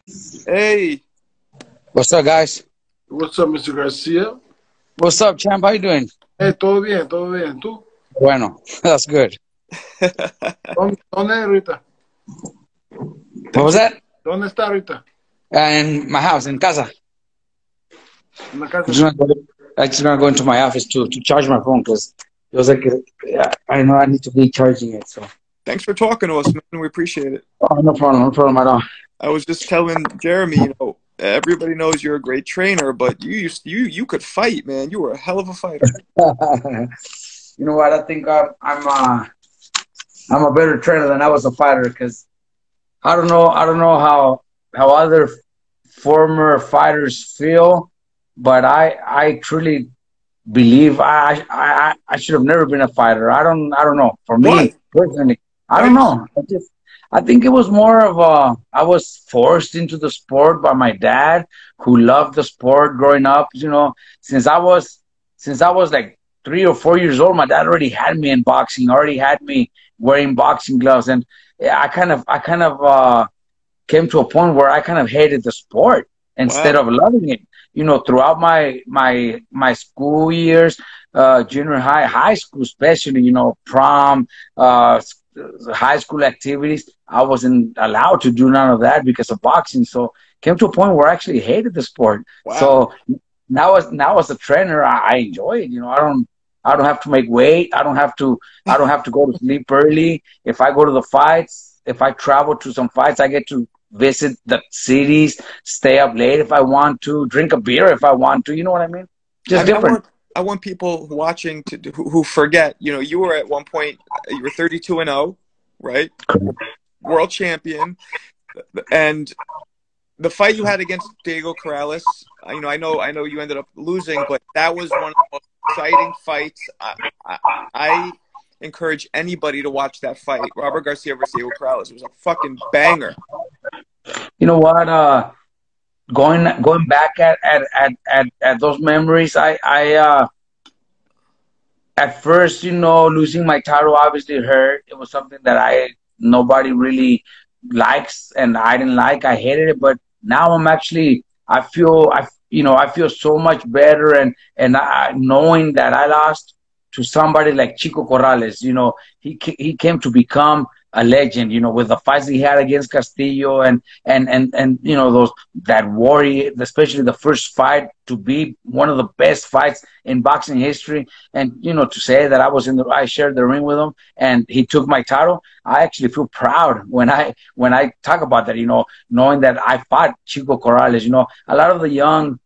Hey, What's up, guys? What's up, Mr. Garcia? What's up, champ? How you doing? Hey, todo bien, todo bien. ¿Tú? Bueno, that's good. ¿Dónde ahorita? What was that? ¿Dónde está ahorita? In my house, in casa. En la casa. I just gonna go into my office to charge my phone because it was like I know I need to be charging it. So thanks for talking to us, man. We appreciate it. oh, no problem at all. I was just telling Jeremy, everybody knows you're a great trainer, but you could fight, man. You were a hell of a fighter. You know what? I think I'm a better trainer than I was a fighter because I don't know how other former fighters feel, but I truly believe I should have never been a fighter. I don't know. For Why? me personally, I Why don't you? know. I think it was more of I was forced into the sport by my dad who loved the sport growing up. Since I was like 3 or 4 years old, my dad already had me in boxing, already had me wearing boxing gloves, and yeah, I kind of came to a point where I kind of hated the sport instead Wow. of loving it. Throughout my school years, junior high, high school, especially, prom, high school activities, I wasn't allowed to do none of that because of boxing. So came to a point where I actually hated the sport. Wow. So now as a trainer, I enjoy it. I don't have to make weight. I don't have to go to sleep early. If I go to the fights, if I travel to some fights, I get to visit the cities, stay up late if I want to, drink a beer if I want to. You know what I mean? I, Just I different. want I want people watching who forget. You were at one point you were 32-0, right? World champion, and the fight you had against Diego Corrales. I know you ended up losing, but that was one of the most exciting fights. I encourage anybody to watch that fight, Robert Garcia versus Diego Corrales. It was a fucking banger. You know what? Going back at those memories, I at first, losing my title obviously hurt. It was something that nobody really likes, and I didn't like. I hated it, but now I feel so much better, and knowing that I lost to somebody like Chico Corrales. He came to become a legend. With the fights he had against Castillo, and those that warrior, especially the first fight to be one of the best fights in boxing history, and to say that I shared the ring with him, and he took my title. I actually feel proud when I talk about that. Knowing that I fought Chico Corrales. A lot of the young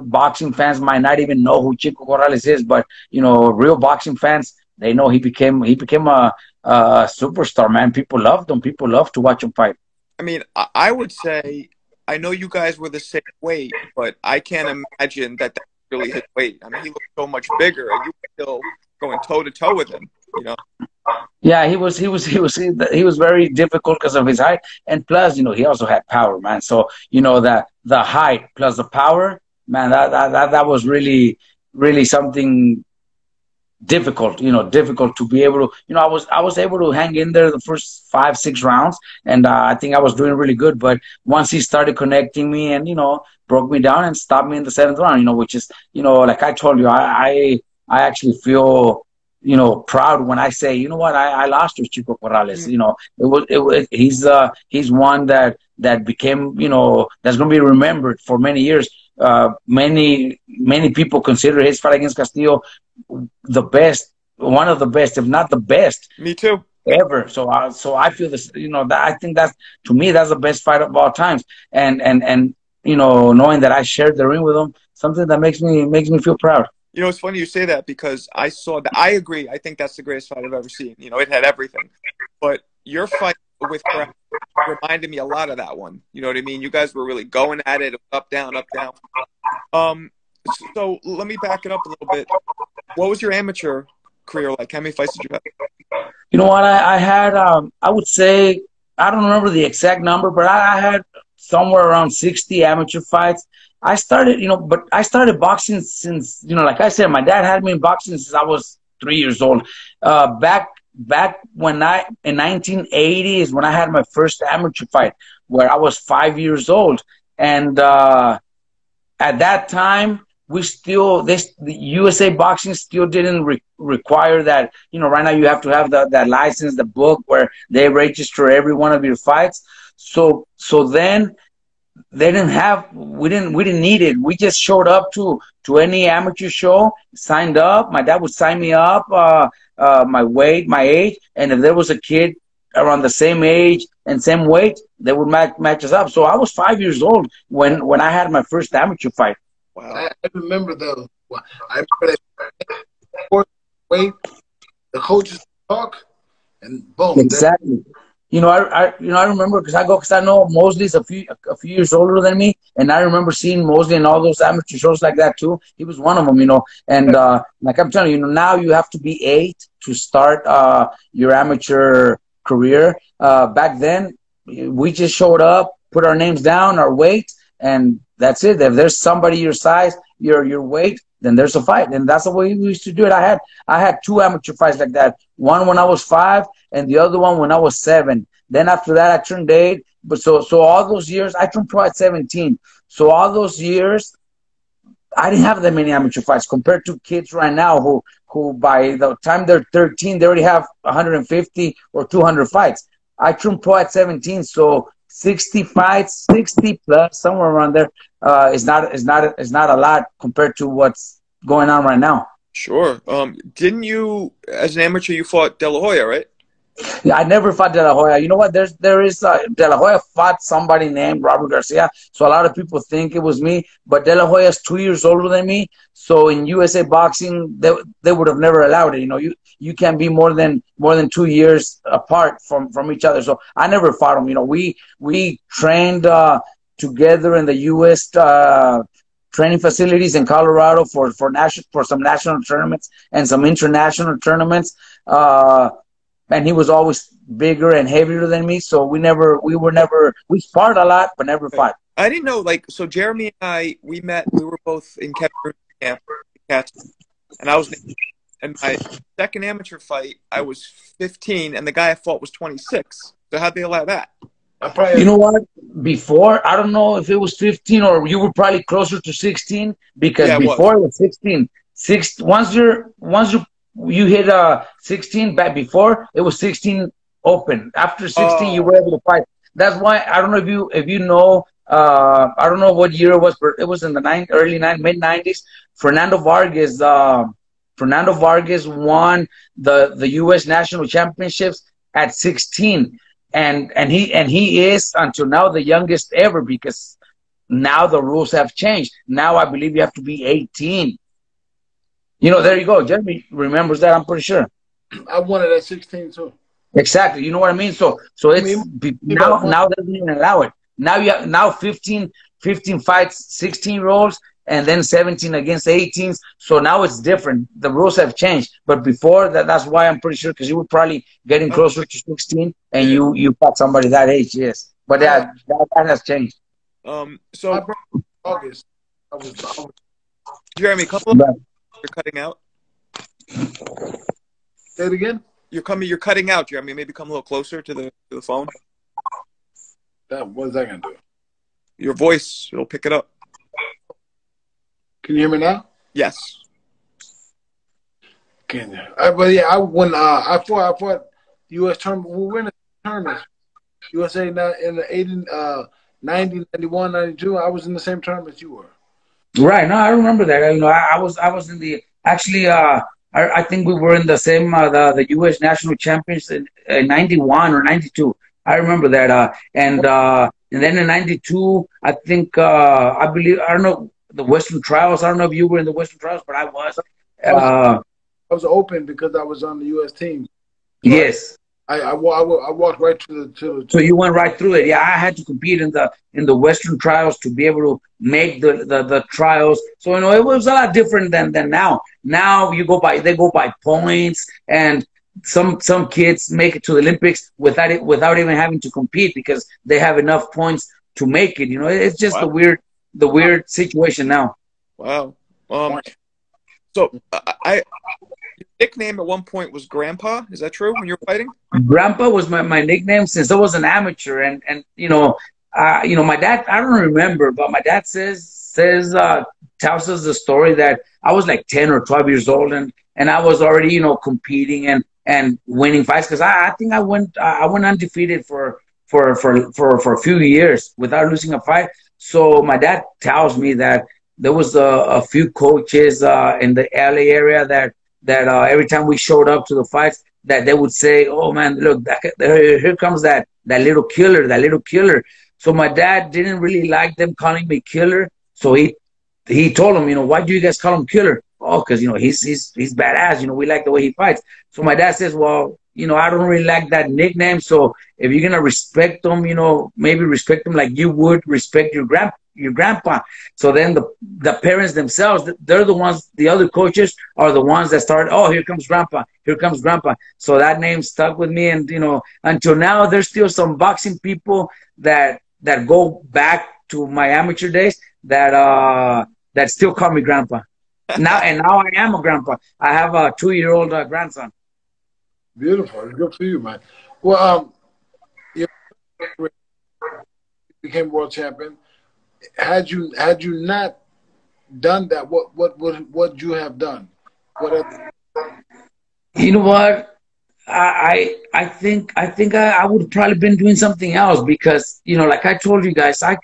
boxing fans might not even know who Chico Corrales is, but real boxing fans, they know he became a superstar, man. People loved him. People love to watch him fight. I mean, I would say, I know you guys were the same weight, but I can't imagine that that's really his weight. I mean, he looked so much bigger, and you were still going toe to toe with him. Yeah, he was very difficult because of his height, and plus, he also had power, man. So that the height plus the power, man, that was really something difficult to be able to. I was able to hang in there the first 5-6 rounds, and I think I was doing really good. But once he started connecting me and broke me down and stopped me in the seventh round, which is like I told you, I actually feel proud when I say, what, I lost to Chico Corrales. He's one that became, that's going to be remembered for many years. Many people consider his fight against Castillo the best, one of the best, if not the best Me too. ever. So I feel this. That I think that's, to me, that's the best fight of all times. And knowing that I shared the ring with him, something that makes me feel proud. It's funny you say that because I saw that. I agree. I think that's the greatest fight I've ever seen. It had everything. But your fight with Corrales reminded me a lot of that one. You know what I mean? You guys were really going at it, up, down, up, down. So let me back it up a little bit. What was your amateur career like? How many fights did you have? You know what? I had, I would say, I don't remember the exact number, but I had somewhere around 60 amateur fights. I started, but I started boxing since, like I said, my dad had me in boxing since I was 3 years old. Back when in 1980 is when I had my first amateur fight. where I was 5 years old. And at that time, the USA Boxing still didn't require that. Right now you have to have that license, the book where they register every one of your fights. So then we didn't need it. We just showed up to any amateur show, signed up. My dad would sign me up, my weight, my age, and if there was a kid around the same age and same weight, they would match us up. So I was 5 years old when I had my first amateur fight. Wow. I remember those. I remember that weight, the coaches talk, and boom. Exactly. I remember because I know Mosley's a few years older than me, and I remember seeing Mosley in all those amateur shows like that too. He was one of them, and like I'm telling you, now you have to be 8 to start your amateur career. Back then, we just showed up, put our names down, our weight, and that's it. If there's somebody your size, your weight, then there's a fight, and that's the way we used to do it. I had 2 amateur fights like that. One when I was 5, and the other one when I was 7. Then after that, I turned 8. But so all those years, I turned pro at 17. So all those years, I didn't have that many amateur fights compared to kids right now who by the time they're 13, they already have 150 or 200 fights. I turned pro at 17, so 60 fights, 60 plus, somewhere around there, is not a lot compared to what's going on right now. Sure. Didn't you, as an amateur, you fought De La Hoya, right? Yeah, I never fought De La Hoya. You know what? De La Hoya fought somebody named Robert Garcia, so a lot of people think it was me. But De La Hoya is 2 years older than me, so in USA Boxing, they would have never allowed it. You can't be more than 2 years apart from each other. So I never fought him. We trained together in the U.S. Training facilities in Colorado for some national tournaments and some international tournaments. And he was always bigger and heavier than me, so we sparred a lot, but never fought. I didn't know, so Jeremy and I, we met, we were both in Kevin camp, and I was, and my second amateur fight, I was 15, and the guy I fought was 26. So how'd they allow that? You know what? Before, I don't know if it was 15 or you were probably closer to 16, because before it was 16. Once you hit 16, back before it was 16 open. After 16, you were able to fight. That's why I don't know if you know. I don't know what year it was, but it was in the mid 90s. Fernando Vargas won the U.S. national championships at 16, and he is until now the youngest ever, because now the rules have changed. Now I believe you have to be 18. There you go. Jeremy remembers that, I'm pretty sure. I won it at 16 too. Exactly. You know what I mean? So it's now they don't even allow it. Now 15 fights, 16 rolls, and then 17 against 18s. So now it's different. The rules have changed. But before that's why I'm pretty sure, because you were probably getting closer to 16, and you fought somebody that age, yes. But that has changed. So August. Jeremy, a couple of you're cutting out. Say it again. You're cutting out, Jeremy. Maybe come a little closer to the phone. What's that gonna do? Your voice, it'll pick it up. Can you hear me now? Yes. Can you? But yeah, I fought U.S. tournament. We were in the tournament. USA in the 80, 90, 91, 92. I was in the same tournament you were. Right. No, I remember that. I was in the I think we were in the same the U.S. national champions in 91 or 92. I remember that. And then in 92, I think I don't know, the Western Trials. I don't know if you were in the Western Trials, but I was. I was open because I was on the U.S. team. So yes. I walked right to the. So you went right through it. Yeah, I had to compete in the Western Trials to be able to make the trials. So it was a lot different than now. Now they go by points, and some kids make it to the Olympics without even having to compete because they have enough points to make it. It's just the weird situation now. Wow. So your nickname at one point was Grandpa. Is that true when you were fighting? Grandpa was my nickname since I was an amateur, and my dad, I don't remember, but my dad tells us the story that I was like 10 or 12 years old, and I was already, competing and winning fights, because I think I went undefeated for a few years without losing a fight. So my dad tells me that there was a few coaches in the LA area that every time we showed up to the fights, that they would say, "Oh man, look, here comes that little killer, that little killer." So my dad didn't really like them calling me killer. So he told them, why do you guys call him killer? Oh, because he's badass. We like the way he fights. So my dad says, well, I don't really like that nickname. So if you're gonna respect him, maybe respect him like you would respect your grandpa. So then the parents themselves, they're the ones. The other coaches are the ones that start. Oh, here comes grandpa. Here comes grandpa. So that name stuck with me, and until now, there's still some boxing people that go back to my amateur days that still call me grandpa. Now I am a grandpa. I have a 2-year-old grandson. Beautiful. Good for you, man. Well, you became world champion. Had you not done that, what would you have done? You know what? I think I would have probably been doing something else, because like I told you guys, I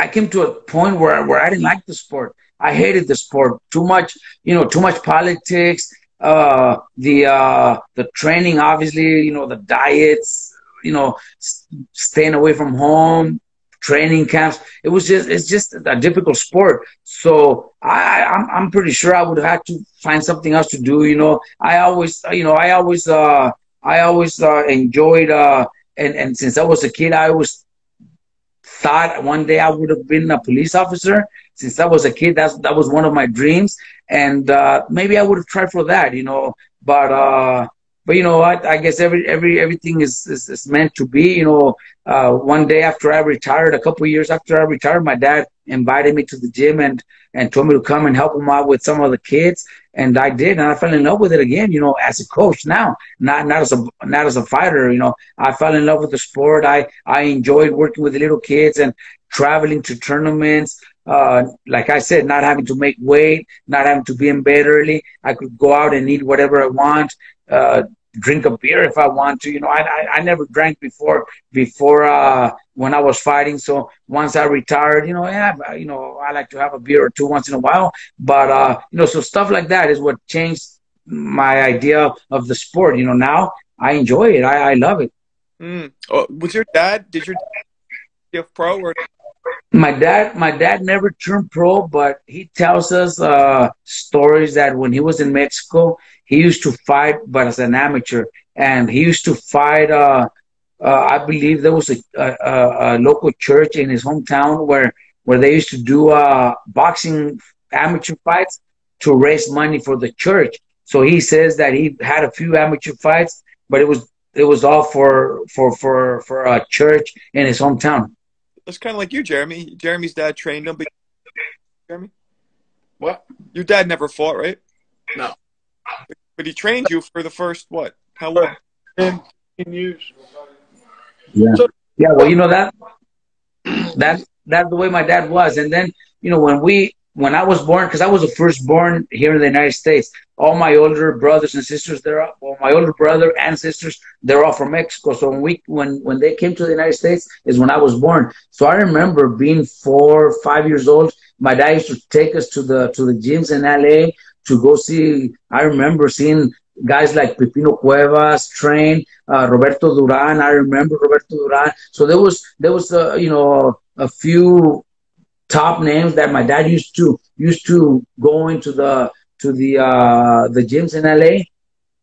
came to a point where I didn't like the sport. I hated the sport too much. Too much politics. The training, obviously. The diets. Staying away from home, training camps. It's just a difficult sport. So I'm pretty sure I would have had to find something else to do. I always enjoyed and since I was a kid, I always thought one day I would have been a police officer. Since I was a kid, that was one of my dreams, and maybe I would have tried for that, But you know what? I guess everything is meant to be. One day after I retired, a couple of years after I retired, my dad invited me to the gym and told me to come and help him out with some of the kids, and I did, and I fell in love with it again. As a coach now, not as a fighter. I fell in love with the sport. I enjoyed working with the little kids and traveling to tournaments. Like I said, not having to make weight, not having to be in bed early. I could go out and eat whatever I want. Drink a beer if I want to. I never drank before when I was fighting. So once I retired, I like to have a beer or two once in a while. But so stuff like that is what changed my idea of the sport. Now I enjoy it. I love it. Was your dad? Did your dad give pro or? My dad never turned pro, but he tells us stories that when he was in Mexico, he used to fight, but as an amateur, and he used to fight. I believe there was a local church in his hometown where they used to do boxing amateur fights to raise money for the church. So he says that he had a few amateur fights, but it was all for a church in his hometown. It's kind of like you, Jeremy. Jeremy's dad trained him. But Jeremy, what? Your dad never fought, right? No. But he trained you for the first what? How long? 10 years. Yeah. So, yeah. Well, that's the way my dad was. And then when I was born, because I was the firstborn here in the United States, all my older brothers and sisters, my older brother and sisters, they're all from Mexico. So when they came to the United States is when I was born. So I remember being 4 or 5 years old. My dad used to take us to the gyms in LA to go see. I remember seeing guys like Pepino Cuevas train, Roberto Duran. I remember Roberto Duran. So there was a few top names that my dad used to go into the gyms in LA,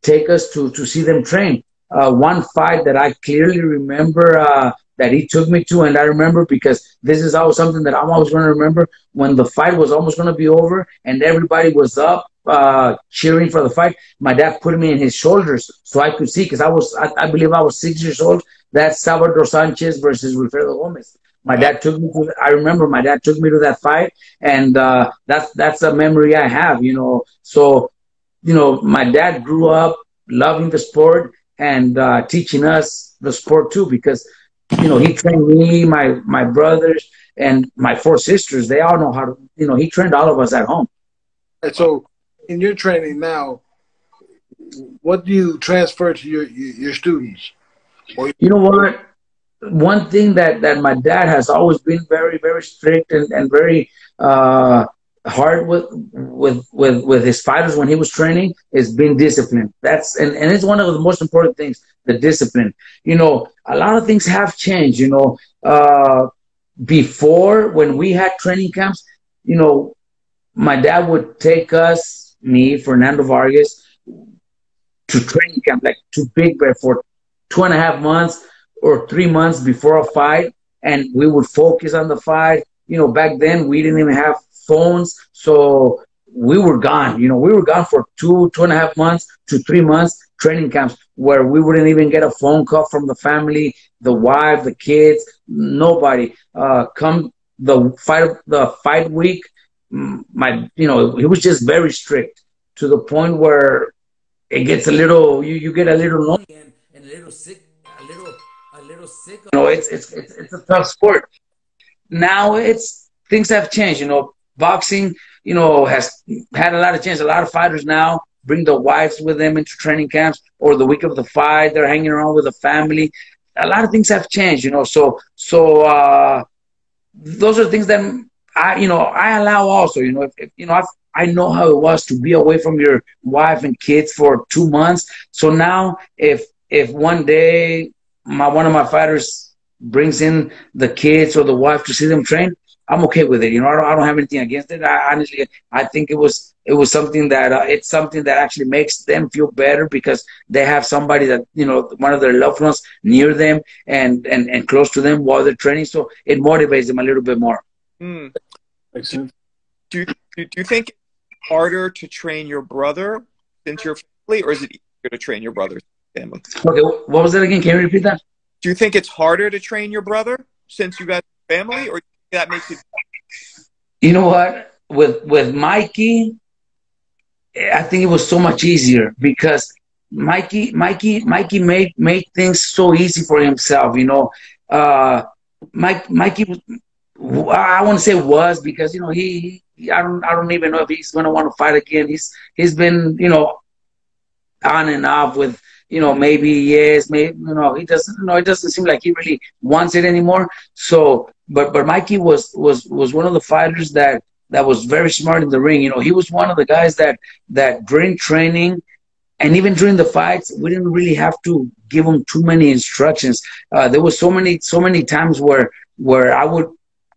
take us to see them train. One fight that I clearly remember that he took me to, and I remember because this is always something that I'm always going to remember, when the fight was almost going to be over and everybody was up cheering for the fight. My dad put me in his shoulders so I could see, because I believe I was 6 years old. That's Salvador Sanchez versus Wilfredo Gomez. I remember my dad took me to that fight, and that's a memory I have, So, my dad grew up loving the sport and teaching us the sport too, because he trained me, my brothers, and my four sisters. They all know how to. He trained all of us at home. And so, in your training now, what do you transfer to your students? You know what? One thing that my dad has always been very, very strict and very hard with his fighters when he was training is being disciplined. And it's one of the most important things, the discipline. A lot of things have changed. Before, when we had training camps, my dad would take us, me, Fernando Vargas, to training camp, like to Big Bear for 2.5 months or 3 months before a fight, and we would focus on the fight. Back then we didn't even have phones, so we were gone. We were gone for 2.5 months to 3 months training camps where we wouldn't even get a phone call from the family, the wife, the kids, nobody. Come the fight week, he was just very strict to the point where it gets a little, you get a little lonely and a little sick, a little sick. It's a tough sport. Now things have changed. Boxing, has had a lot of change. A lot of fighters now bring the wives with them into training camps, or the week of the fight, they're hanging around with the family. A lot of things have changed, So those are things that I allow also. I know how it was to be away from your wife and kids for 2 months. So now, if one day one of my fighters brings in the kids or the wife to see them train, I'm okay with it. I don't have anything against it. Honestly, I think it was something that it's something that actually makes them feel better because they have somebody that one of their loved ones near them and close to them while they're training. So it motivates them a little bit more. Mm. Do you think it's harder to train your brother since you're family, or is it easier to train your brother's family? Okay, what was that again? Can you repeat that? Do you think it's harder to train your brother since you got family, or that makes it? You know what? With Mikey, I think it was so much easier because Mikey made things so easy for himself. Mikey was, I want to say was, because I don't even know if he's going to want to fight again. He's been on and off with maybe yes, maybe he doesn't. It doesn't seem like he really wants it anymore. So, but Mikey was one of the fighters that was very smart in the ring. He was one of the guys that during training and even during the fights, we didn't really have to give him too many instructions. There was so many times where I would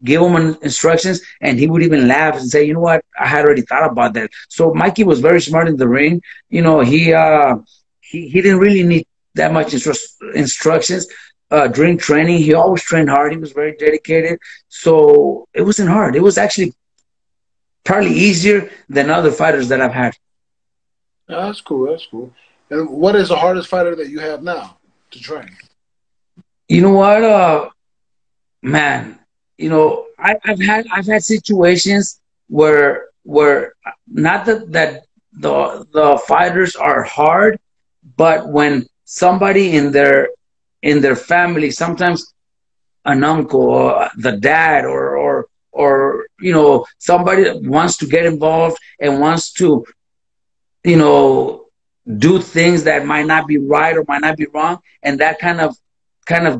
give him instructions and he would even laugh and say, "You know what? I had already thought about that." So Mikey was very smart in the ring. He didn't really need that much instructions during training. He always trained hard. He was very dedicated. So it wasn't hard. It was actually probably easier than other fighters that I've had. Yeah, that's cool. That's cool. And what is the hardest fighter that you have now to train? You know what, man? I've had situations where not that the fighters are hard, but when somebody in their family, sometimes an uncle or the dad or somebody that wants to get involved and wants to do things that might not be right or might not be wrong, and that kind of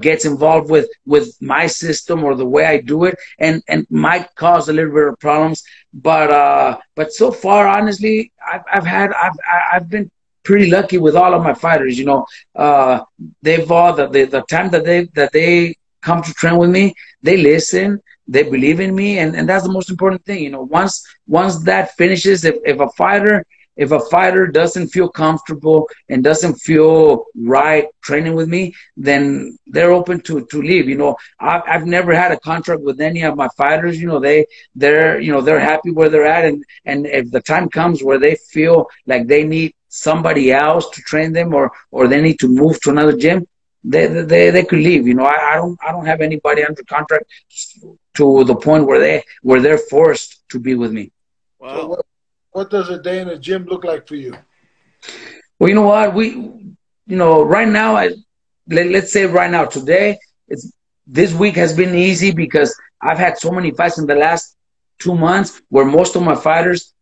gets involved with my system or the way I do it, and might cause a little bit of problems. But so far, honestly, I've been pretty lucky with all of my fighters. They've all the time that they come to train with me, they listen, they believe in me, and that's the most important thing. Once that finishes, if a fighter doesn't feel comfortable and doesn't feel right training with me, then they're open to leave. I've never had a contract with any of my fighters. They're happy where they're at, and if the time comes where they feel like they need somebody else to train them or they need to move to another gym, they could leave. I don't have anybody under contract to the point where they're forced to be with me. Wow. So what does a day in the gym look like for you? Well, you know what? Right now, let's say right now, today, this week has been easy because I've had so many fights in the last 2 months where most of my fighters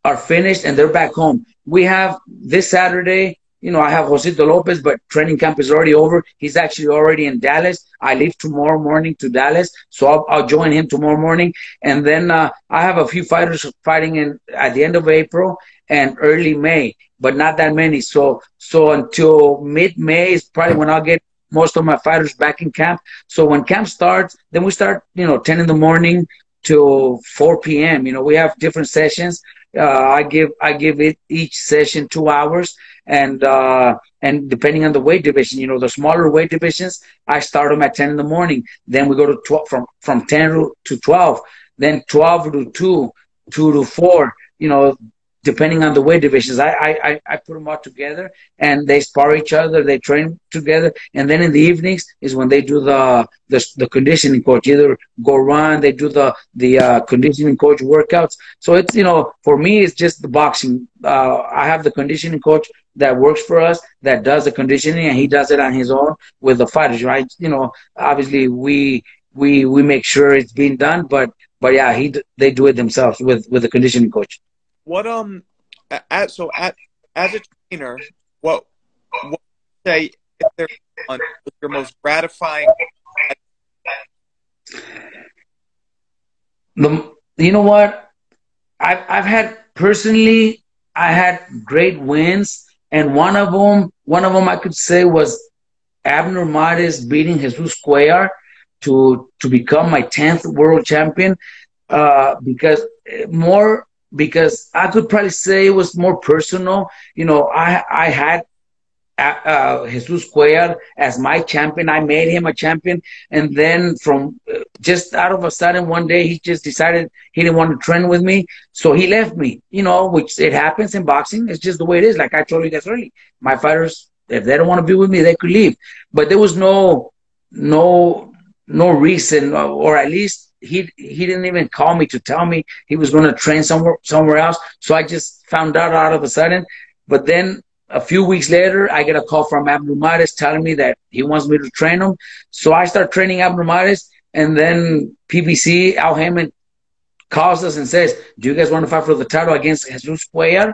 are finished and they're back home. We have this Saturday, I have Josito Lopez, but training camp is already over. He's actually already in Dallas. I leave tomorrow morning to Dallas, so I'll join him tomorrow morning. And then I have a few fighters fighting at the end of April and early May, but not that many. So until mid-May is probably when I'll get most of my fighters back in camp. So when camp starts, then we start, 10 in the morning to 4 p.m. We have different sessions. I give it each session 2 hours, and depending on the weight division, the smaller weight divisions, I start them at 10 in the morning. Then we go to 12, from 10 to 12, then 12 to 2, 2 to 4. Depending on the weight divisions, I put them all together and they spar each other. They train together, and then in the evenings is when they do the conditioning coach. Either go run, they do the conditioning coach workouts. So it's for me, it's just the boxing. I have the conditioning coach that works for us that does the conditioning, and he does it on his own with the fighters, right? Obviously we make sure it's being done, but yeah, they do it themselves with the conditioning coach. What as a trainer, what would you say if there's one was your most gratifying? You know what? I've had personally, I had great wins, and one of them I could say was Abner Mares beating Jesus Cuellar to become my 10th world champion. Because I could probably say it was more personal. I had Jesus Cuellar as my champion. I made him a champion. And then from just out of a sudden, one day, he just decided he didn't want to train with me. So he left me, which it happens in boxing. It's just the way it is. Like I told you guys earlier, my fighters, if they don't want to be with me, they could leave. But there was no reason, or at least he didn't even call me to tell me he was going to train somewhere else. So I just found out of a sudden. But then a few weeks later, I get a call from Abner Mares telling me that he wants me to train him. So I start training Abner Mares, and then PBC, Al Heyman, calls us and says, "Do you guys want to fight for the title against Jesus Cuellar?"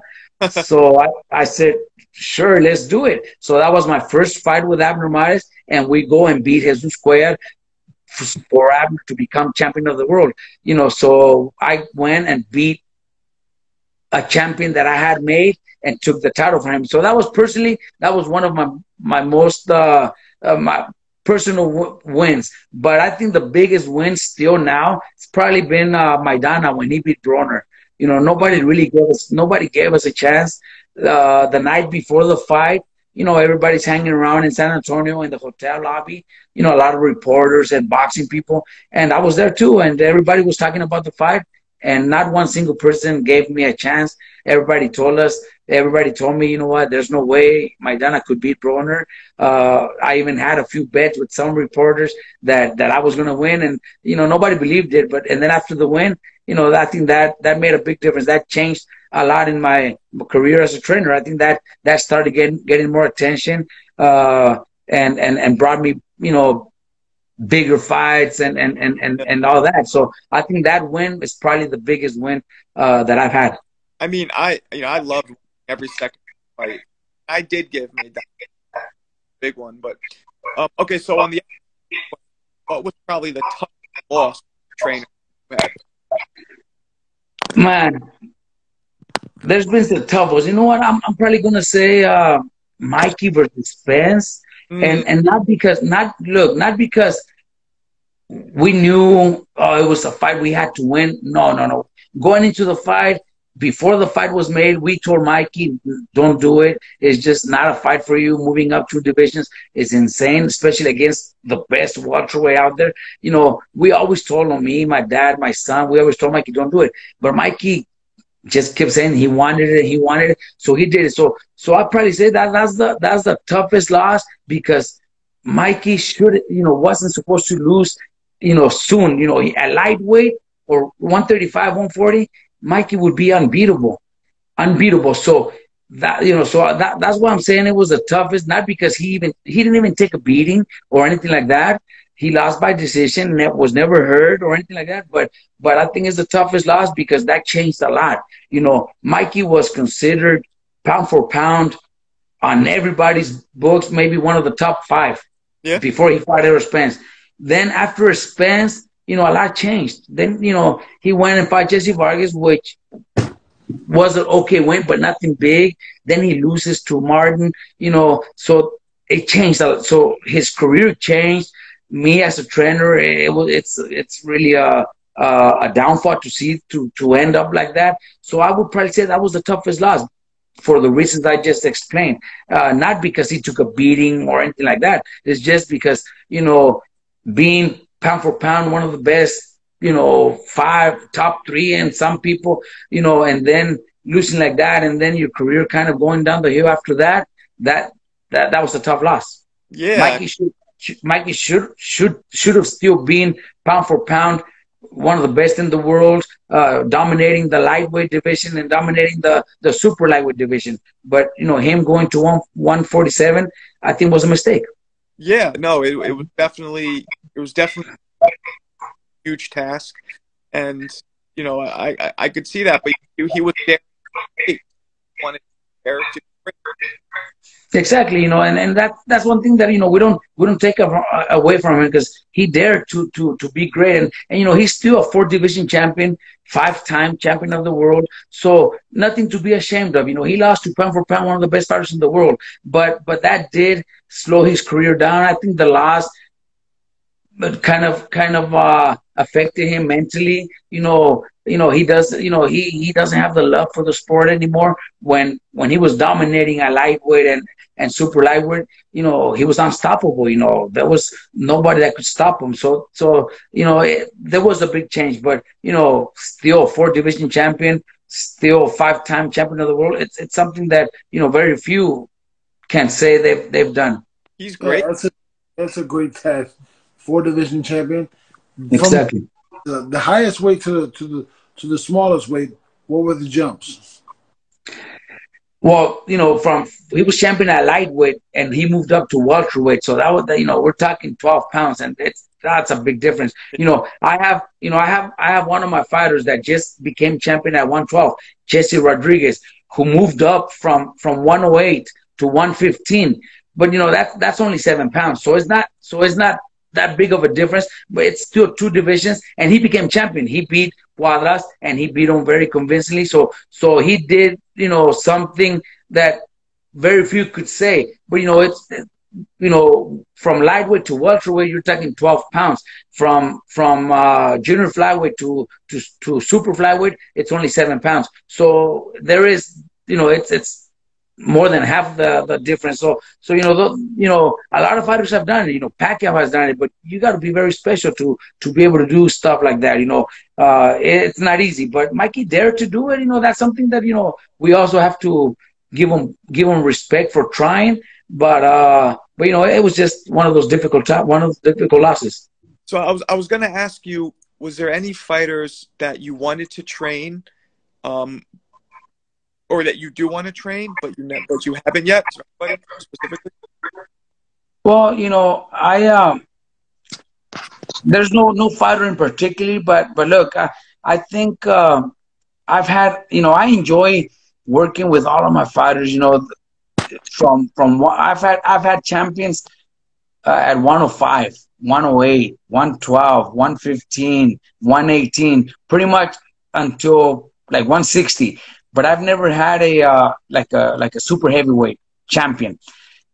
So I said, "Sure, let's do it." So that was my first fight with Abner Mares, and we go and beat Jesus Cuellar for Abner to become champion of the world. So I went and beat a champion that I had made and took the title from him. So that was one of my most my personal wins. But I think the biggest win still now, it's probably been Maidana when he beat Broner. Nobody gave us a chance. The night before the fight, everybody's hanging around in San Antonio in the hotel lobby, a lot of reporters and boxing people. And I was there too. And everybody was talking about the fight, and not one single person gave me a chance. Everybody told me, you know what, there's no way Maidana could beat Broner. I even had a few bets with some reporters that I was going to win, and, nobody believed it. And then after the win, I think that made a big difference. That changed a lot in my career as a trainer. I think that started getting more attention, and brought me, bigger fights and all that. So I think that win is probably the biggest win that I've had. I mean, I loved every second fight. I did give me that big one, but okay. So on the what was probably the toughest loss trainer you had? Man, there's been some tough ones. You know what? I'm probably gonna say Mikey versus Spence, and not because we knew it was a fight we had to win. No. Going into the fight, before the fight was made, we told Mikey, "Don't do it. It's just not a fight for you. Moving up 2 divisions is insane, especially against the best welterweight out there." We always told him, me, my dad, my son, we always told Mikey, "Don't do it." But Mikey just kept saying he wanted it, so he did it. So I'd probably say that's the toughest loss, because Mikey wasn't supposed to lose, soon. At lightweight or 135, 140, Mikey would be unbeatable. So that's why I'm saying it was the toughest, not because he didn't even take a beating or anything like that. he lost by decision and it was never heard or anything like that. But I think it's the toughest loss because that changed a lot. You know, Mikey was considered pound for pound on everybody's books, maybe one of the top 5 before he fought Errol Spence. Then after Spence, you know, a lot changed. Then, you know, he went and fought Jesse Vargas, which was an okay win, but nothing big. Then he loses to Martin, you know, so it changed. So his career changed. Me as a trainer, it's really a downfall to see to end up like that. So I would probably say that was the toughest loss for the reasons I just explained. Not because he took a beating or anything like that. It's just because, you know, being pound for pound, one of the best, you know, 5, top 3, and some people, you know, and then losing like that, and then your career kind of going down the hill after that, that was a tough loss. Yeah. Mikey should have still been pound for pound one of the best in the world, dominating the lightweight division and dominating the super lightweight division. But, you know, him going to 147, I think was a mistake. Yeah, no, it was definitely a huge task, and you know I could see that, but he was there. He wanted there to. Exactly, you know, and that's one thing that, you know, we don't take away from him, because he dared to be great, and you know, he's still a 4th division champion, 5-time champion of the world, so nothing to be ashamed of. You know, he lost to pound for pound one of the best fighters in the world, but that did slow his career down. I think the loss kind of affected him mentally. You know, he doesn't have the love for the sport anymore. When he was dominating a lightweight and super lightweight, you know, he was unstoppable. You know, there was nobody that could stop him. So you know, there was a big change. But, you know, still 4th division champion, still 5-time champion of the world. It's something that, you know, very few can say they've done. He's great. Yeah, that's a great test. 4th division champion. Exactly. The highest weight to the smallest weight, what were the jumps? Well, you know, he was champion at lightweight and he moved up to welterweight. So that was, you know, we're talking 12 pounds, and that's a big difference. You know, I have one of my fighters that just became champion at 112, Jesse Rodriguez, who moved up from 108 to 115. But, you know, that's only 7 pounds. So it's not that big of a difference, but it's still 2 divisions, and he became champion. He beat Cuadras, and he beat him very convincingly. So he did, you know, something that very few could say. But, you know, it's, you know, from lightweight to welterweight, you're talking 12 pounds. From junior flyweight to super flyweight, it's only 7 pounds. So there is, you know, it's more than half the difference. So you know, a lot of fighters have done it. You know, Pacquiao has done it, but you got to be very special to be able to do stuff like that. You know, it's not easy. But Mikey dared to do it. You know, that's something that, you know, we also have to give him respect for trying. But you know, it was just one of those difficult losses. So I was going to ask you, was there any fighters that you wanted to train, or that you do want to train, but you haven't yet? Specifically? Well, you know, there's no fighter in particular, but look, I think I've had, you know, I enjoy working with all of my fighters. You know, from I've had champions at 105, 108, 112, 115, 118, pretty much until like 160. But I've never had a like a super heavyweight champion.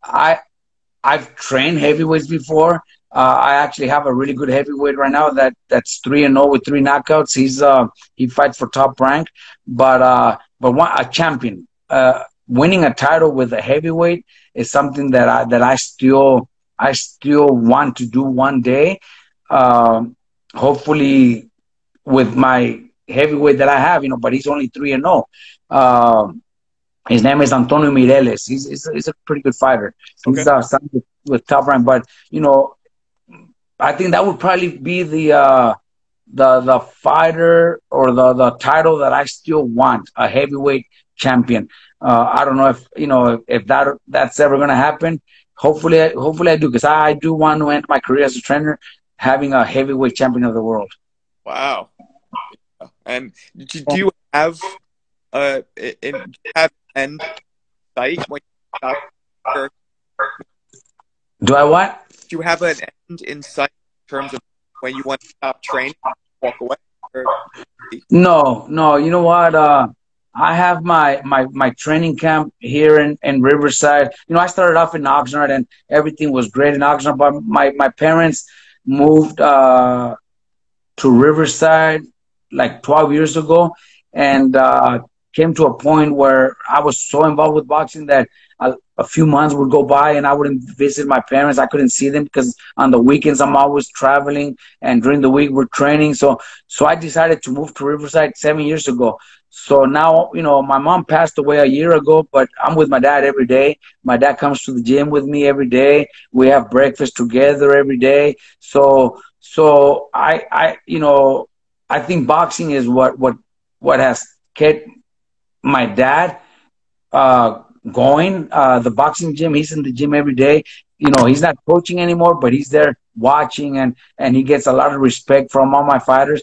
I've trained heavyweights before. I actually have a really good heavyweight right now that's 3-0 with 3 knockouts. He fights for top rank. But a champion, winning a title with a heavyweight is something that I still want to do one day. Hopefully with my heavyweight that I have, you know, but he's only 3-0. His name is Antonio Mireles. He's a pretty good fighter. He's signed with top rank, but, you know, I think that would probably be the fighter or the title that I still want, a heavyweight champion. I don't know if, you know, if that's ever going to happen. Hopefully I do, because I do want to end my career as a trainer having a heavyweight champion of the world. Wow. And do you have end sight when you stop? Or Do I what? do you have an end in sight in terms of when you want to stop training, walk away? Or... No. You know what? I have my training camp here in Riverside. You know, I started off in Oxnard and everything was great in Oxnard, but my parents moved to Riverside like 12 years ago, and came to a point where I was so involved with boxing that a few months would go by and I wouldn't visit my parents. I couldn't see them because on the weekends I'm always traveling, and during the week we're training. So I decided to move to Riverside 7 years ago. So now, you know, my mom passed away a year ago, but I'm with my dad every day. My dad comes to the gym with me every day. We have breakfast together every day. So I you know, I think boxing is what has kept my dad going. The boxing gym, he's in the gym every day. You know, he's not coaching anymore, but he's there watching, and he gets a lot of respect from all my fighters.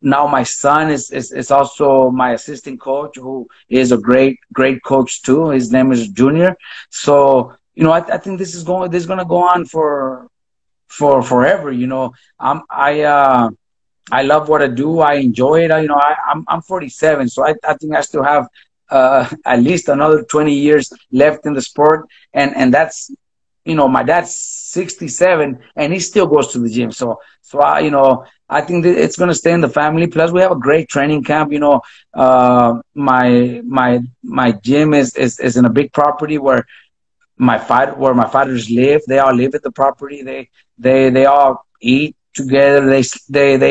Now my son is also my assistant coach, who is a great coach too. His name is Junior. So, you know, I think this is going to go on for forever. You know, I love what I do. I enjoy it. You know, I'm 47, so I think I still have at least another 20 years left in the sport, and that's, you know, my dad's 67 and he still goes to the gym. So I, you know, I think that it's going to stay in the family. Plus, we have a great training camp. You know, my gym is in a big property where my fighters live. They all live at the property. They all eat together. They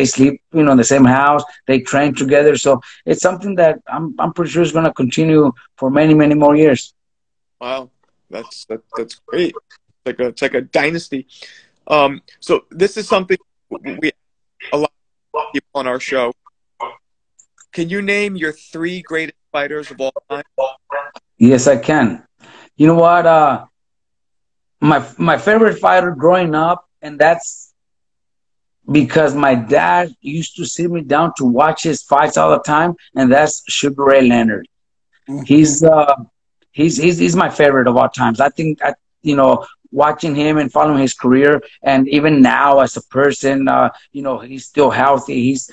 sleep, you know, in the same house. They train together. So it's something that I'm pretty sure is going to continue for many more years. Wow, that's great. It's like a dynasty. So this is something we a lot of people on our show. Can you name your 3 greatest fighters of all time? Yes, I can. You know what? My favorite fighter growing up, and that's because my dad used to sit me down to watch his fights all the time, and that's Sugar Ray Leonard. He's my favorite of all times. I think, you know, watching him and following his career, and even now as a person, you know, he's still healthy. He's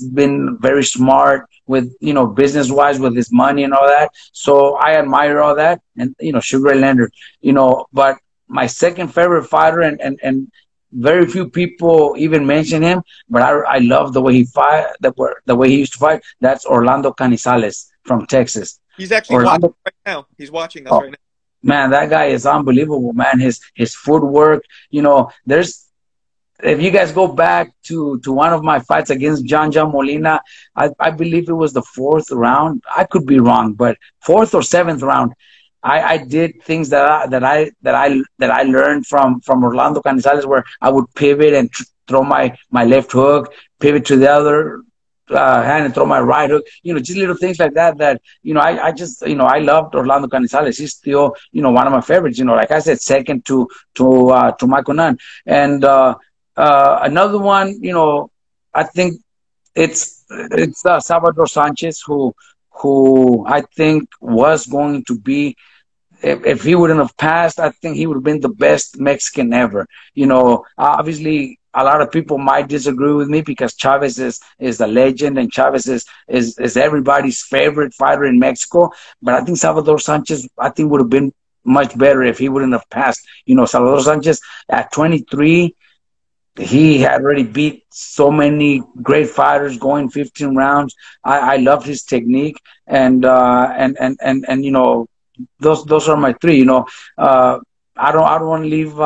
been very smart with, you know, business wise with his money and all that. So I admire all that, and, you know, Sugar Ray Leonard, you know. But my second favorite fighter, and very few people even mention him, but I love the way he fight, the way he used to fight. That's Orlando Canizales from Texas. He's actually watching right now. He's watching us right now. Man, that guy is unbelievable, man. His footwork, you know, if you guys go back to one of my fights against John Molina, I believe it was the 4th round. I could be wrong, but 4th or 7th round, I did things that I learned from Orlando Canizales, where I would pivot and throw my left hook, pivot to the other hand and throw my right hook, you know, just little things like that, you know, I just, you know, I loved Orlando Canizales. He's still, you know, one of my favorites, you know, like I said, second to Michael Nunn. And another one, you know, I think it's Salvador Sanchez, who I think was going to be, if he wouldn't have passed, I think he would have been the best Mexican ever. You know, obviously a lot of people might disagree with me because Chavez is a legend, and Chavez is everybody's favorite fighter in Mexico. But I think Salvador Sanchez, I think, would have been much better if he wouldn't have passed. You know, Salvador Sanchez at 23, he had already beat so many great fighters going 15 rounds. I loved his technique, and you know, those are my 3. You know, I don't want to leave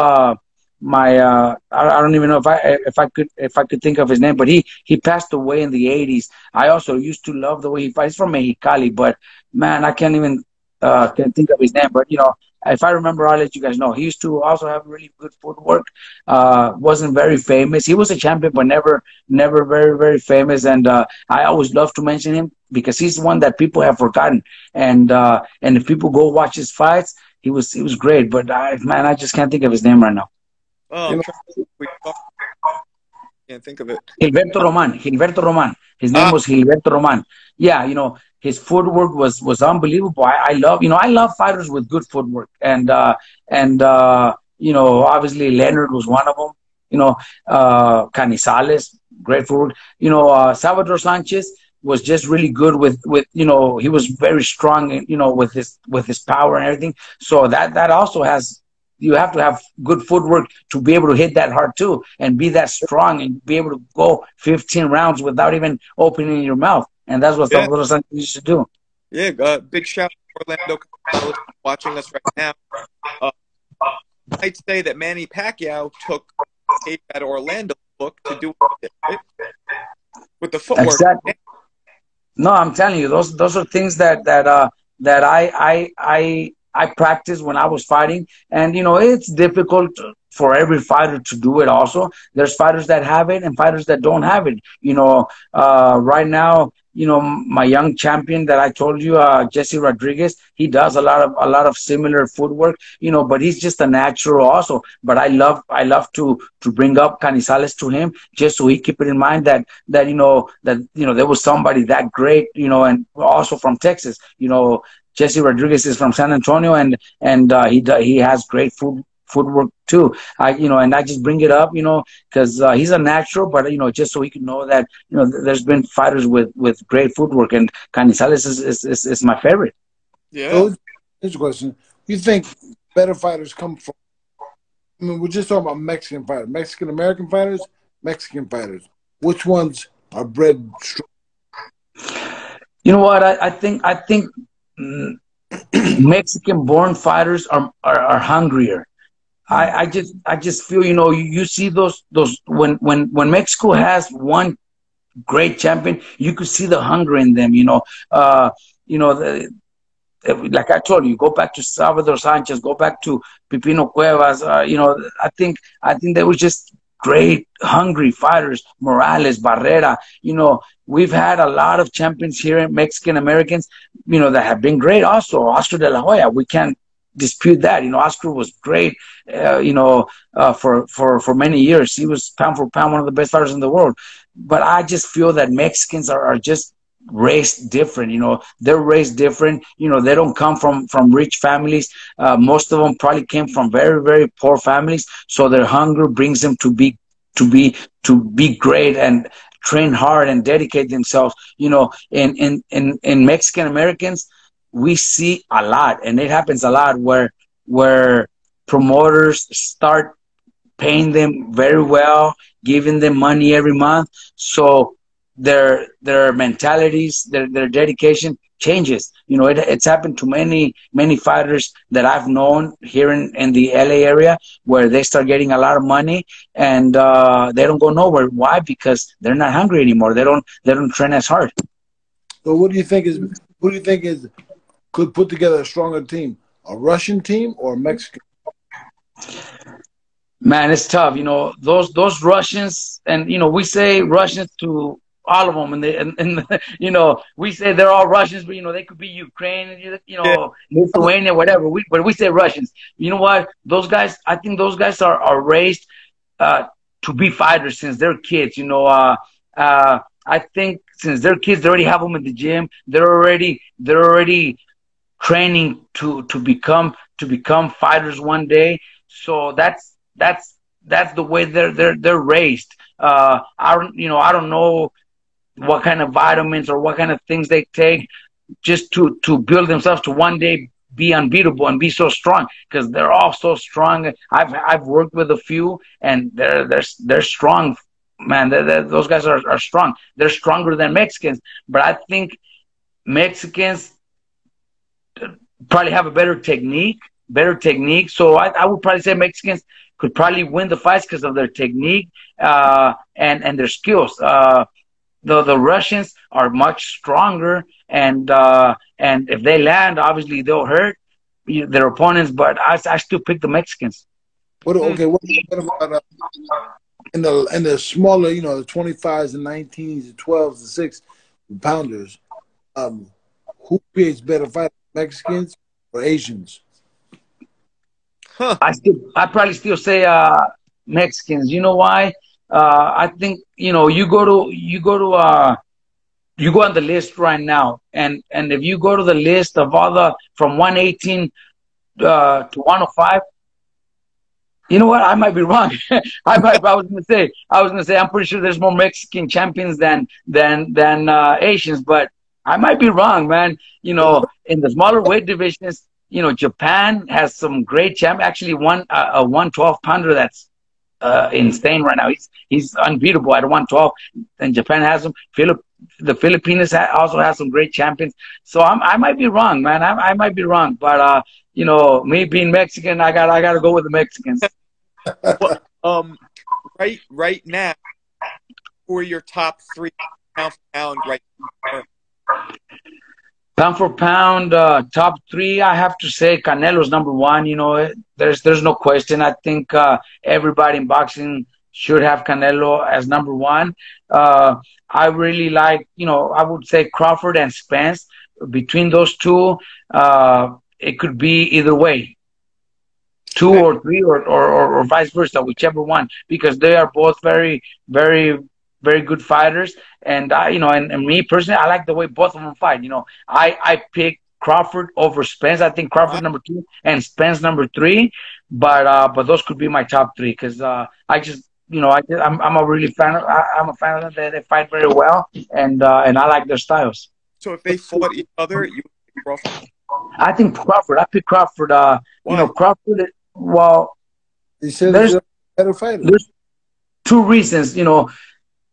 I don't even know if I could think of his name, but he passed away in the 80s. I also used to love the way he fights. He's from Mexicali, but man, I can't even can't think of his name. But you know, if I remember, I'll let you guys know. He used to also have really good footwork. Wasn't very famous. He was a champion, but never very famous. And I always love to mention him because he's one that people have forgotten. And if people go watch his fights, he was great. But man, I just can't think of his name right now. Oh, Can't think of it. Gilberto Roman. His name was Gilberto Roman. Yeah, his footwork was unbelievable. I love fighters with good footwork, and obviously Leonard was one of them. Canizales, great footwork. Salvador Sanchez was just really good with he was very strong, with his power and everything. So that also has, you have to have good footwork to be able to hit that hard too, and be that strong and be able to go 15 rounds without even opening your mouth. And that's what Salvador Sanchez used to do. Yeah, big shout out to Orlando watching us right now. I'd say that Manny Pacquiao took a at Orlando book to do it, right? With the footwork. Exactly. No, I'm telling you, those are things that I practiced when I was fighting, and it's difficult for every fighter to do it. Also, there's fighters that have it and fighters that don't have it. Right now, my young champion that I told you, Jesse Rodriguez, he does a lot of similar footwork. But he's just a natural also. But I love to bring up Canizales to him, just so he keep it in mind that there was somebody that great, and also from Texas. Jesse Rodriguez is from San Antonio, and he has great footwork too. And I just bring it up, because he's a natural, but just so he can know that there's been fighters with great footwork, and Canizales is my favorite. Yeah. So here's a question: you think better fighters come from? I mean, we're just talking about Mexican fighters, Mexican American fighters, Mexican fighters. Which ones are bred strong? You know what? I think Mexican-born fighters are hungrier. I just feel, you see those when Mexico has one great champion, you could see the hunger in them. Like I told you, go back to Salvador Sanchez, go back to Pipino Cuevas. I think they were just great, hungry fighters. Morales, Barrera. We've had a lot of champions here, Mexican Americans, that have been great. Also, Oscar de la Hoya, we can't dispute that. Oscar was great. For many years, he was pound for pound one of the best fighters in the world. But I just feel that Mexicans are just raised different. They're raised different. They don't come from rich families. Most of them probably came from very, very poor families. So their hunger brings them to be great and train hard and dedicate themselves. In Mexican Americans, we see a lot, and it happens a lot where promoters start paying them very well, giving them money every month. So their mentalities, their dedication changes. It's happened to many fighters that I've known here in the LA area, where they start getting a lot of money and they don't go nowhere. Why? Because they're not hungry anymore. They don't train as hard. So who do you think could put together a stronger team? A Russian team or a Mexican? Man, it's tough. Those Russians, and we say Russians to all of them, and we say they're all Russians, but they could be Ukraine, Lithuania, whatever. But we say Russians. You know what? Those guys, I think those guys are raised to be fighters since they're kids. I think since they're kids, they already have them in the gym. They're already training to become fighters one day. So that's the way they're raised. I don't know what kind of vitamins or what kind of things they take just to build themselves to one day be unbeatable and be so strong, because they're all so strong. I've worked with a few, and they're strong, man. Those guys are strong. They're stronger than Mexicans, but I think Mexicans probably have a better technique. So I would probably say Mexicans could probably win the fights because of their technique and their skills. The Russians are much stronger, and if they land, obviously they'll hurt their opponents. But I still pick the Mexicans. What about in the smaller, the 25s, the 19s, the 12s, the 6 pounders? Who creates better fighters, Mexicans or Asians? I probably still say Mexicans. You know why? I think, you know, you go on the list right now, and if you go to the list of all the from 118 to 105, you know what? I might be wrong. I was gonna say, I'm pretty sure there's more Mexican champions than Asians, but I might be wrong, man. You know, in the smaller weight divisions, you know, Japan has some great champ. Actually, a 112 pounder that's insane right now. He's unbeatable at 112, and Japan has him. The Philippines also has some great champions. So I might be wrong, man. I might be wrong, but you know, me being Mexican, I gotta go with the Mexicans. Well, right now, who are your top three pound for pound right now? Pound for pound, top three, I have to say Canelo's number one. You know, there's no question. I think everybody in boxing should have Canelo as number one. I really like, you know, I would say Crawford and Spence. Between those two, it could be either way, two or three, or vice versa, whichever one, because they are both very, very, very good fighters. And you know, and me personally, I like the way both of them fight. You know, I pick Crawford over Spence. I think Crawford number two and Spence number three. But those could be my top three, because I just, you know, I'm a really fan. I'm a fan of them. They fight very well, and I like their styles. So if they fought each other, you would pick Crawford? I think Crawford. I pick Crawford. You know, Crawford. Well, he said there's a better fighter. There's two reasons. You know,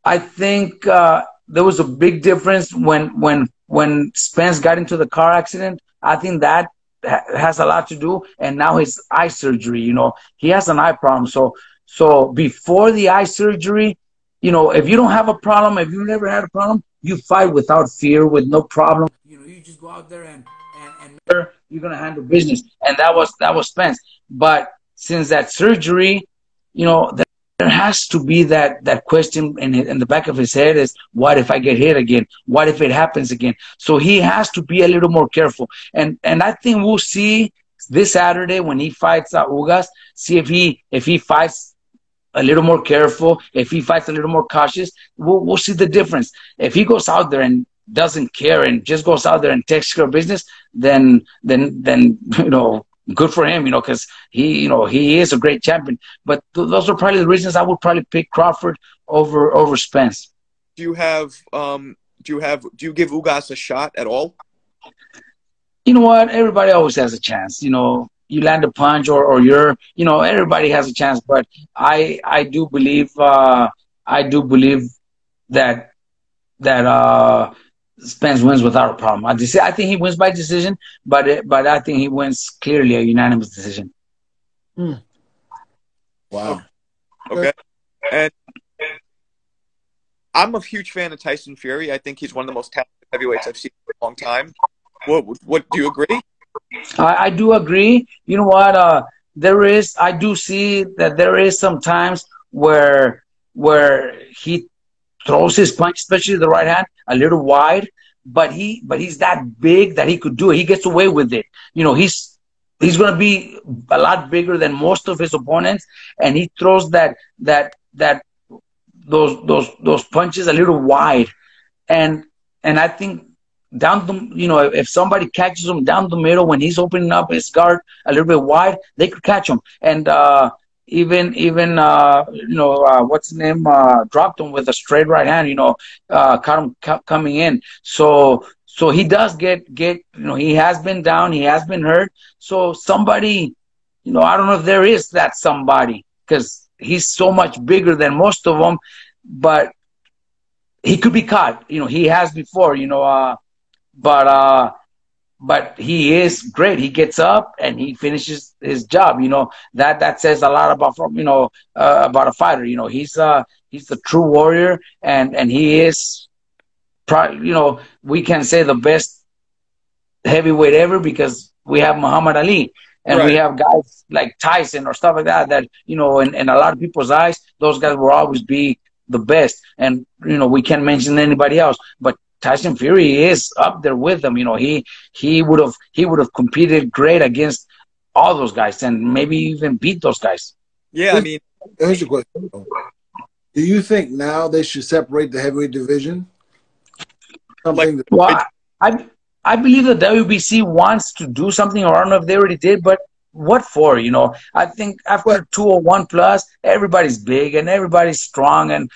I think there was a big difference when Spence got into the car accident. I think that has a lot to do. And now his eye surgery. You know, he has an eye problem. So before the eye surgery, you know, if you don't have a problem, if you never had a problem, you fight without fear, with no problem. You know, you just go out there and you're gonna handle business. And that was Spence. But since that surgery, you know, there has to be that question in the back of his head is, what if I get hit again? What if it happens again? So he has to be a little more careful. And I think we'll see this Saturday when he fights Ugas, see if he fights a little more careful, if he fights a little more cautious, we'll see the difference. If he goes out there and doesn't care and just goes out there and takes care of business, then you know, good for him, you know, because he is a great champion. But those are probably the reasons I would probably pick Crawford over Spence. Do you give Ugas a shot at all? You know what? Everybody always has a chance. You know, you land a punch or you're, you know, everybody has a chance. But I do believe that Spence wins without a problem. I think he wins by decision, but I think he wins clearly, a unanimous decision. Wow. Okay. And I'm a huge fan of Tyson Fury. I think he's one of the most talented heavyweights I've seen in a long time. What do you agree? I do agree. You know what? I do see that there is some times where he throws his punch, especially the right hand, a little wide, but he's that big that he could do it. He gets away with it. You know, he's going to be a lot bigger than most of his opponents, and he throws those punches a little wide, and I think down the, you know, if somebody catches him down the middle when he's opening up his guard a little bit wide, they could catch him. And even you know, what's his name, dropped him with a straight right hand, you know, caught him coming in. So he does get, you know, he has been down, he has been hurt. So somebody, you know, I don't know if there is that somebody, because he's so much bigger than most of them, but he could be caught. You know, he has before, you know, but he is great. He gets up and he finishes his job. You know, that says a lot about, you know, about a fighter. You know, he's a true warrior, and he is, you know, we can say the best heavyweight ever, because we have Muhammad Ali, and we have guys like Tyson or stuff like that, you know, in a lot of people's eyes, those guys will always be the best. And, you know, we can't mention anybody else, but Tyson Fury is up there with them. You know, he would have competed great against all those guys, and maybe even beat those guys. Yeah, I mean, here's a question. Do you think now they should separate the heavyweight division? Something Like, Well, I believe the WBC wants to do something, or I don't know if they already did, but what for? I think after 201 plus, everybody's big and everybody's strong, and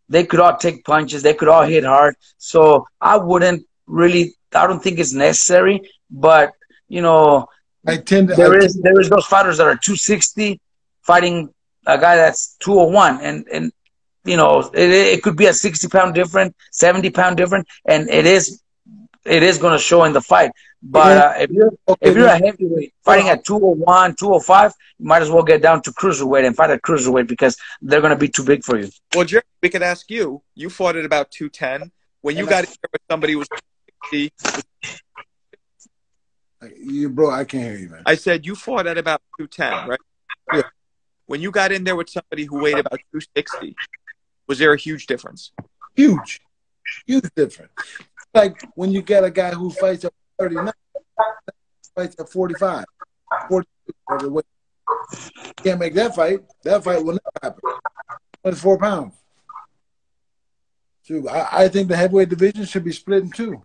they could all take punches, they could all hit hard. So I don't think it's necessary. But I tend to, there is those fighters that are 260 fighting a guy that's 201, and it could be a 60-pound difference, 70-pound difference, and it is going to show in the fight. But if you're a heavyweight fighting at 201, 205, you might as well get down to cruiserweight and fight at cruiserweight because they're going to be too big for you. Well, Jerry, we could ask you. You fought at about 210. When you got in there with somebody who was 60, bro, I can't hear you, man. I said you fought at about 210, right? Yeah. When you got in there with somebody who weighed about 260, was there a huge difference? Huge difference. Like when you get a guy who fights at 39, fights at 45, 42, can't make that fight. That fight will never happen. 24 pounds. So I think the heavyweight division should be split in two.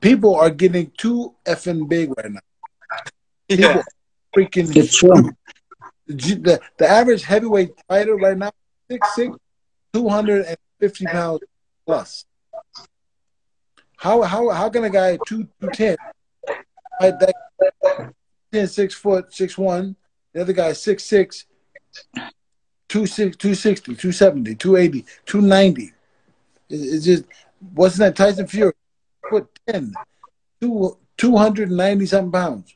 People are getting too effing big right now. People are freaking. It's true. The average heavyweight fighter right now, 6'6", 250 pounds plus. How can a guy 210 fight that 6 foot 6'1", the other guy 6'6", 260, 270, 280, 290. It's just, wasn't that Tyson Fury? Foot 10, 290 something pounds,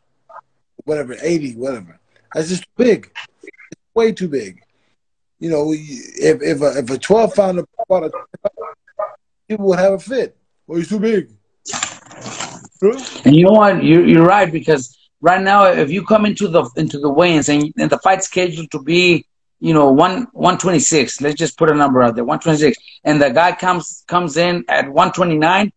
whatever, 80, whatever. That's just big. It's way too big. If a 12 pounder fought a, people would have a fit. Well, he's too big. True? And you know what? You're right, because right now, if you come into the weigh-ins and the fight's scheduled to be 126, let's just put a number out there, 126, and the guy comes in at 129,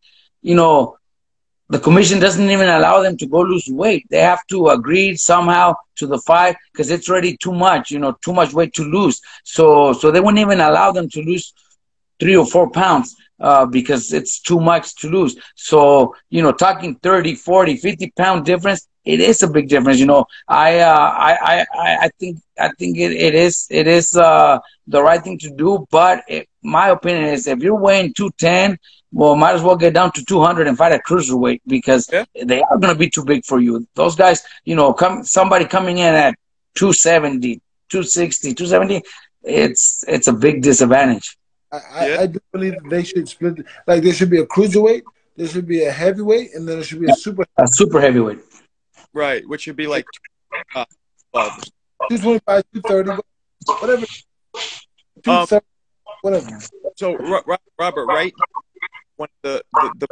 the commission doesn't even allow them to go lose weight. They have to agree somehow to the fight because it's already too much, too much weight to lose. So they wouldn't even allow them to lose 3 or 4 pounds because it's too much to lose. So, talking 30, 40, 50-pound difference, it is a big difference. I think it is the right thing to do. But my opinion is, if you're weighing 210, well, might as well get down to 200 and fight at cruiserweight because they are going to be too big for you. Those guys, somebody coming in at 270, 260, 270, it's a big disadvantage. I do believe that they should split. Like there should be a cruiserweight, there should be a heavyweight, and then there should be a super heavyweight. Right, which should be like 225, 230, whatever. 230, whatever. So, Robert, right? One of the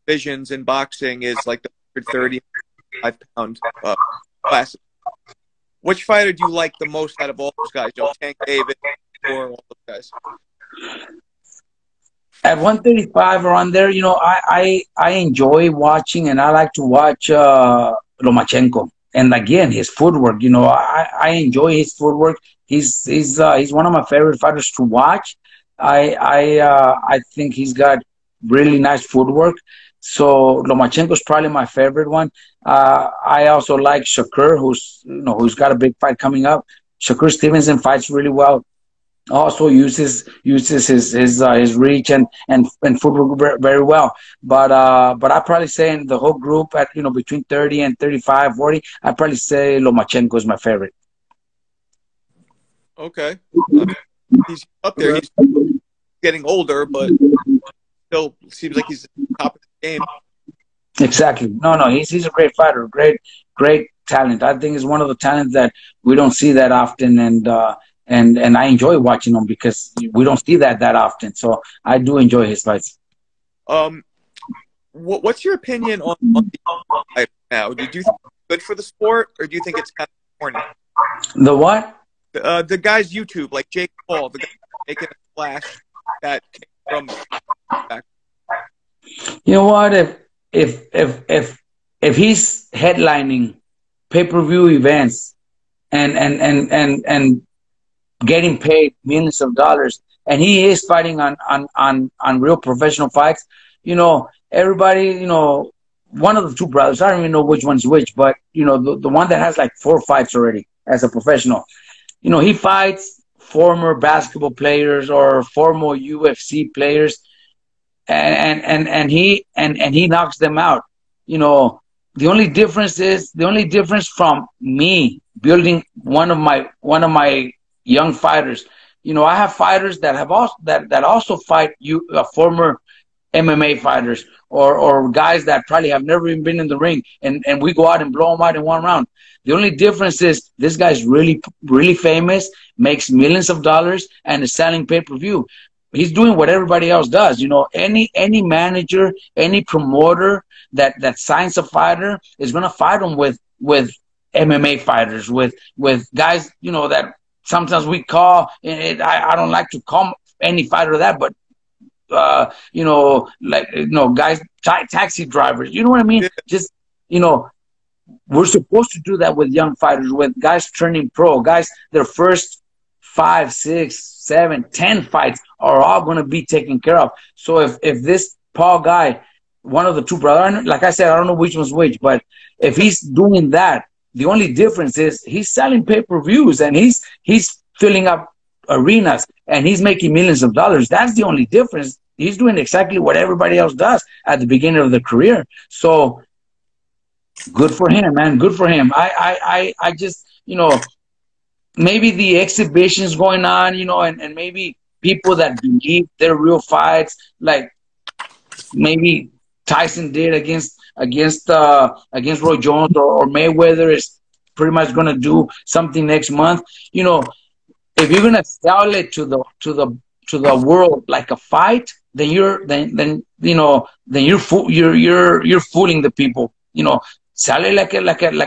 divisions in boxing is like the 135-pound class. Which fighter do you like the most out of all those guys? Tank David or all those guys? At 135 around there, I enjoy watching, and I like to watch Lomachenko. And again, his footwork, I enjoy his footwork. He's one of my favorite fighters to watch. I think he's got really nice footwork. So Lomachenko is probably my favorite one. I also like Shakur, who's got a big fight coming up. Shakur Stevenson fights really well. Also uses his reach and footwork very well. But I probably say in the whole group at between 30 and 35, 40, I probably say Lomachenko is my favorite. Okay. He's up there. He's getting older, but still seems like he's at the top of the game. Exactly. No, he's a great fighter, great talent. I think he's one of the talents that we don't see that often, and I enjoy watching him because we don't see that often. So I do enjoy his fights. What's your opinion on the fight now? Do you think it's good for the sport, or do you think it's kind of corny? The what? The guy's YouTube, like Jake Paul, the guy making a splash that came from back. You know what? If he's headlining pay-per-view events and getting paid millions of dollars, and he is fighting on real professional fights. You know, everybody, you know, one of the two brothers, I don't even know which one's which, but you know, the one that has like 4 fights already as a professional, you know, he fights former basketball players or former UFC players, and he knocks them out. You know, the only difference from me building one of my young fighters. You know, I have fighters that have also that also fight former MMA fighters or guys that probably have never even been in the ring, and we go out and blow them out in 1 round. The only difference is this guy's really famous, makes millions of dollars, and is selling pay-per-view. He's doing what everybody else does. You know, any manager, any promoter that signs a fighter is gonna fight him with MMA fighters, with guys, you know, that sometimes we call. I don't like to call any fighter that, but you know, like, you know, guys, taxi drivers. You know what I mean? Yeah. Just, you know, we're supposed to do that with young fighters, with guys turning pro, guys. Their first 5, 6, 7, 10 fights are all going to be taken care of. So if this Paul guy, one of the two brothers, like I said, I don't know which one's which, but if he's doing that, the only difference is he's selling pay-per-views and he's filling up arenas and he's making millions of dollars. That's the only difference. He's doing exactly what everybody else does at the beginning of their career. So good for him, man. Good for him. I just, you know, maybe the exhibitions going on, you know, and maybe people that believe they're real fights, like maybe Tyson did against Roy Jones, or Mayweather is pretty much going to do something next month. You know, if you're going to sell it to the world like a fight, then you're fooling the people. You know, sell it like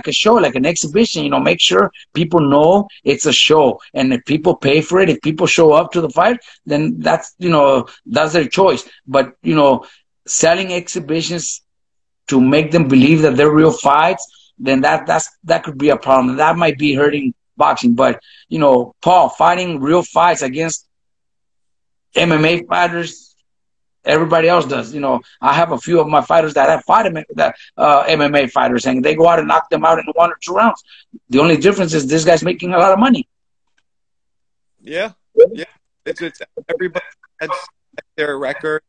a show, like an exhibition. You know, make sure people know it's a show, and if people pay for it, if people show up to the fight, then that's their choice. But you know, selling exhibitions to make them believe that they're real fights, then that could be a problem. That might be hurting boxing. But you know, Paul fighting real fights against MMA fighters, everybody else does. You know, I have a few of my fighters that have fought MMA fighters, and they go out and knock them out in 1 or 2 rounds. The only difference is this guy's making a lot of money. Yeah. It's everybody has their record,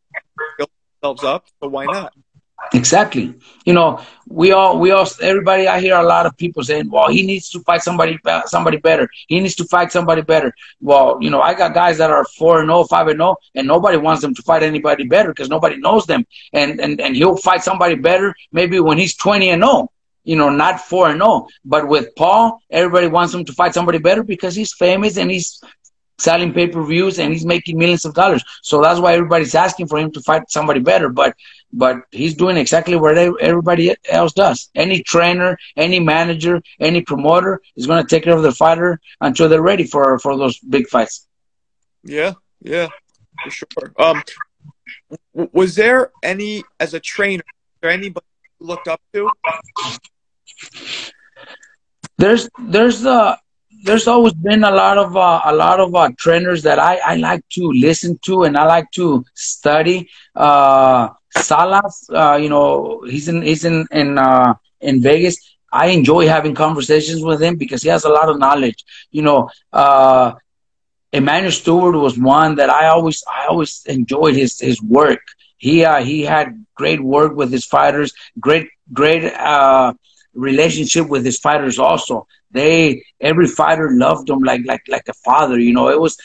build themselves up, so why not? Exactly. You know, we all, everybody, I hear a lot of people saying, well, he needs to fight somebody better. He needs to fight somebody better. Well, you know, I got guys that are 4-0, 5-0, and nobody wants them to fight anybody better because nobody knows them. And he'll fight somebody better maybe when he's 20-0, you know, not 4-0. But with Paul, everybody wants him to fight somebody better because he's famous and he's selling pay-per-views and he's making millions of dollars. So that's why everybody's asking for him to fight somebody better. But he's doing exactly what everybody else does. Any trainer, any manager, any promoter is going to take care of the fighter until they're ready for those big fights. Yeah, for sure. Was there as a trainer, was there anybody you looked up to? There's always been a lot of trainers that I like to listen to and I like to study. Salas, you know, he's in Vegas. I enjoy having conversations with him because he has a lot of knowledge. You know, Emmanuel Stewart was one that I always enjoyed his work. He had great work with his fighters, great relationship with his fighters also. Every fighter loved him like a father. You know, it was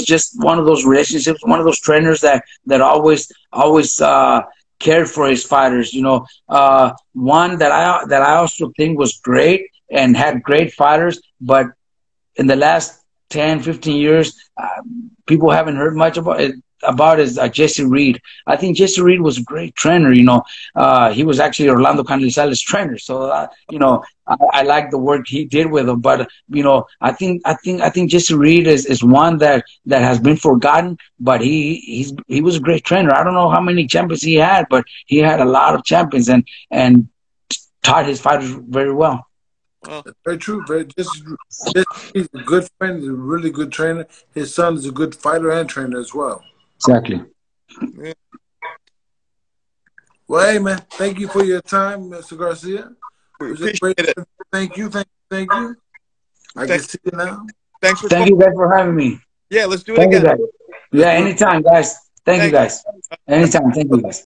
just one of those relationships, one of those trainers that always cared for his fighters. You know, one that I also think was great and had great fighters, but in the last 10, 15 years, people haven't heard much about is Jesse Reed. I think Jesse Reed was a great trainer. You know, he was actually Orlando Canizales' trainer. So you know, I like the work he did with him. But you know, I think Jesse Reed is one that has been forgotten. But he was a great trainer. I don't know how many champions he had, but he had a lot of champions and taught his fighters very well. Well, That's very true. He's a good friend. He's a really good trainer. His son is a good fighter and trainer as well. Exactly. yeah. Well, hey, man, thank you for your time, Mr. Garcia. We It was a appreciate great. it. Thank you. I can see you now. Thanks for Thank calling. you guys for having me. Yeah, let's do it Thank you again. guys. Yeah, anytime, guys. Thank you Thanks. guys. Anytime. Thank you guys.